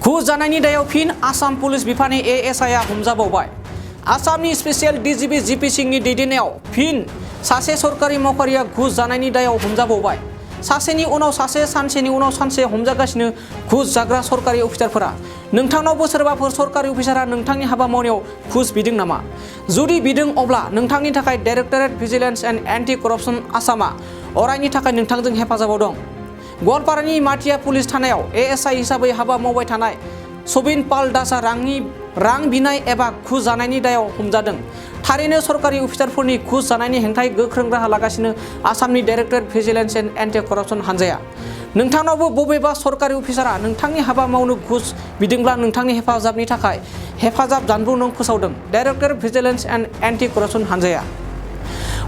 घुस जानायनि दायाव फिन आसाम पुलिस बिफाननि ASI आ हमजाबावबाय। आसामनि स्पेसियेल DGP GP सिंहनि दैदेननायाव फिन सासे सरकारि मावफारिया घुस जानायनि दायाव हमजाबावबाय। सासेनि उनाव सासे सानसेनि उनाव सानसे हमजागासिनो घुस जाग्रा सरकारि अफिसारफोरा। नोंथांनावबो सोरबाफोर सरकारि अफिसारा नोंथांनि हाबा मावनायाव घुस बिदों नामा? जुदि बिदों अब्ला नोंथांनि थाखाय directorate vigilance and anti corruption आसामआ अरायनि थाखाय नोंथांजों हेफाजाबाव दं। गवालपारानि माटिया पुलिस थानायाव ASI हिसाबै हाबा मावबाय थानाय सबिन पाल दासआ रां बिनाय एबा घुस जानायनि दायाव हमजादों। थारैनो सरकारि अफिसारफोरनि घुस जानायनि हेंथायै गोख्रों राहा लागासिनो आसामनि directorate vigilance and anti corruption हानजाया। नोंथांनावबो बबेबा सरकारि अफिसारा नोंथांनि हाबा मावनो घुस बिदोंब्ला नोंथांनि हेफाजाबनि थाखाय हेफाजाब जानबुं नं फोसावदों directorate vigilance and anti corruption हानजाया।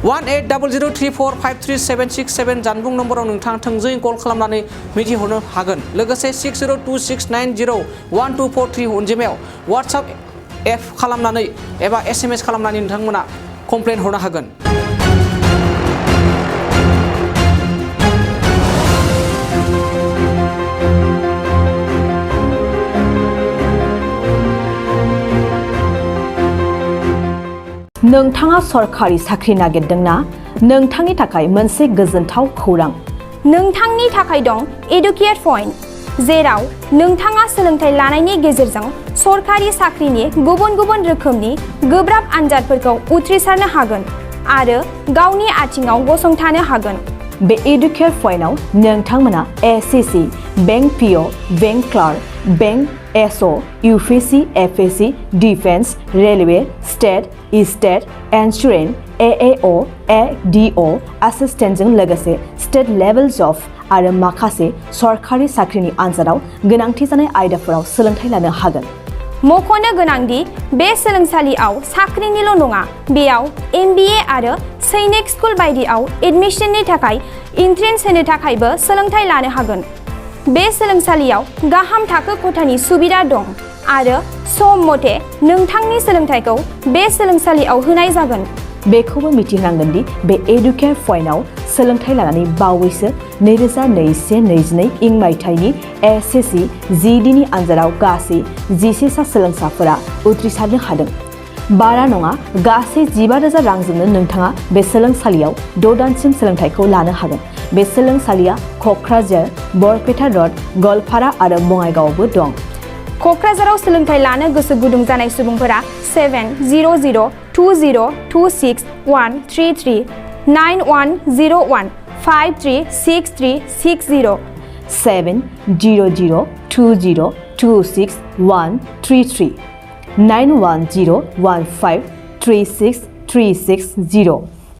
180034536767 जानबुं नम्बराव नोंथाङा थोंजोङै कल खालामनानै मिथिहरनो हागोन। लोगोसे 6026901243 अनजिमायाव WhatsApp एप खालामनानै एबा SMS खालामनानै नोंथांमोना कमप्लेन हरनो हागोन। नोंथाङा सरकारि साख्रि नागिरदोंना? नोंथांनि थाखाय मोनसे गोजोनथाव खौरां। नोंथांनि थाखाय दं एडुकेट पइन्ट, जेराव नोंथाङा सोलोंथाइ लानायनि गेजेरजों सरकारि साख्रिनि गुबुन गुबुन रोखोमनि गोब्राब आनजादफोरखौ उथ्रिसारनो हागोन आरो गावनि आथिङाव गसंथानो हागोन। बे एडुकेट पइन्टआव नोंथांमोना SCC, bank PO, bank clerk, bank SO, UPC, FSC, defence, railway, state insurance, AAO, ADO, एसिस्टेन्टजों लोगोसे स्टेट लेभेल जब आरो माखासे सरकारि साख्रिनि आनजादाव गोनांथि जानाय आयदाफोराव सोलोंथाइ लानो हागोन। मख'नो गोनांदि बे सोलोंसालियाव साख्रिनिल' नङा, बेयाव MBA आरो सैनिक स्कुल बायदियाव एडमिशननि थाखाय एन्ट्रेन्स होनो थाखायबो सोलोंथाइ लानो हागोन। बे सोलोंसालियाव गाहाम थाखो खथानि सुबिदा दं आरो सम मथे नोंथांनि सोलोंथाइखौ बे सोलोंसालियाव होनाय जागोन। बेखौबो मिथिनांगोन दि बे एडुकेट पइन्टआव सोलोंथाइ लानानै बावैसो 2021-22 इं मायथाइनि SCC GDनि आनजादाव गासै 11 सा सोलोंसाफोरा उथ्रिसारनो हादों। बारा नङा, गासै 15,000 रांजोंनो नोंथाङा बे सोलोंसालियाव 6 दानसिम सोलोंथाइखौ लानो हागोन। बे सोलोंसालिया क'क्राझार, बरपेटा र'ड, गवालपारा आरो बङाइगावआवबो दं। क'क्राझाराव सोलोंथाइ लानो गोसो गुदुं जानाय सुबुंफोरा 70020263133 9101536360 70020263133 9101536360